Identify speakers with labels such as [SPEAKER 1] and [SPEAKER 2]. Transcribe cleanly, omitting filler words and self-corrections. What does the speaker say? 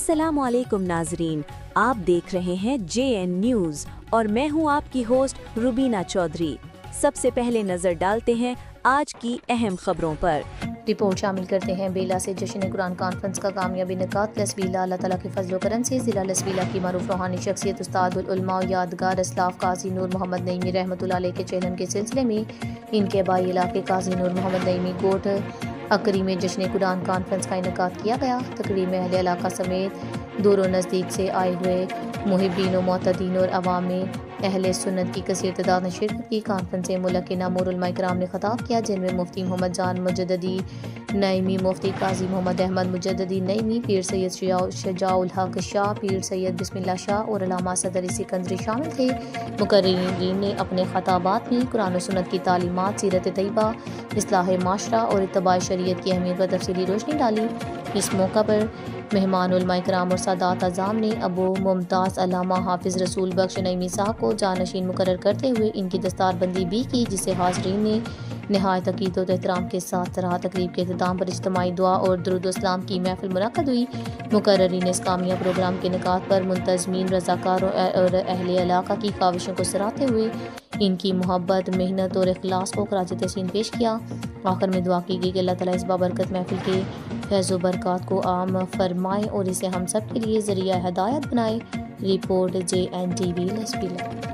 [SPEAKER 1] अस्सलामु अलैकुम नाजरीन, आप देख रहे हैं JN न्यूज़ और मैं हूं आपकी होस्ट रुबीना चौधरी। सबसे पहले नजर डालते हैं आज की अहम खबरों पर।
[SPEAKER 2] रिपोर्ट शामिल करते हैं बेला से जश्न कुरान कॉन्फ्रेंस का कामयाबी निकात। लसबीला अल्लाह ताला के फजल करम से ज़िला लसबीला की मरूफ रूहानी शख्सियत उस्तादुल उलमा और यादगार असलाफ काजी नूर मोहम्मद नईमी रहमतुल्लाह अलैह के चैनल के सिलसिले में इनके आबाई इलाके काजी नूर मोहम्मद नईमी कोट अकरी में जश्न कुरान कॉन्फ्रेंस का इनेकाद किया गया। तकरीब में अहले इलाका समेत दूर नज़दीक से आए हुए मुहिब्बीन व मुअतदीन और अवाम में अहले सुन्नत की कसीर तादाद ने शिरकत की। कॉन्फ्रेंस से मुल्किन उलमा इकराम ने खिताब किया, जिनमें मुफ्ती मोहम्मद जान मुजद्ददी नईमी, मुफ्ती काजी मोहम्मद अहमद मुजद्ददी नईमी, पीर सैयद शजाउल हक शाह, पीर सैयद बिस्मिल्लाह शाह और अल्लामा सदर सिकंदरी शामिल थे। मुकर्रिरीन ने अपने खताबात में कुरान और सुन्नत की तालीमात, सीरत तैयबा, इस्लाह माशरा और इत्तबा शरीयत की अहमियत पर तफसीली रोशनी डाली। इस मौका पर मेहमान उलमा इकराम और सादात अज़ाम ने अबू मुमताज़ अल्लामा हाफिज़ रसूल बख्श नईमी साहब को जानशीन मुकर्रर करते हुए इनकी दस्तारबंदी भी की, जिसे हाज़रीन ने नहायत अक़ीदत और एहतराम के साथ सराहा। तकरीब के इख्तिताम पर इज्तिमाई दुआ और दुरूद व सलाम की महफिल मुनक़्क़द हुई। मुकर्ररीन ने इस कामयाब प्रोग्राम के इनेकाद पर मुंतज़मीन, रज़ाकारों और अहले इलाका की काविशों को सराहते हुए इनकी मोहब्बत, मेहनत और इखलास को खराज तहसीन पेश किया। आखिर में दुआ की गई कि अल्लाह ताला इस बाबरकत महफिल के फैज़ व बरक़ात को आम फरमाए और इसे हम सब के लिए ज़रिया हिदायत बनाए। Report JN TV लसबीला।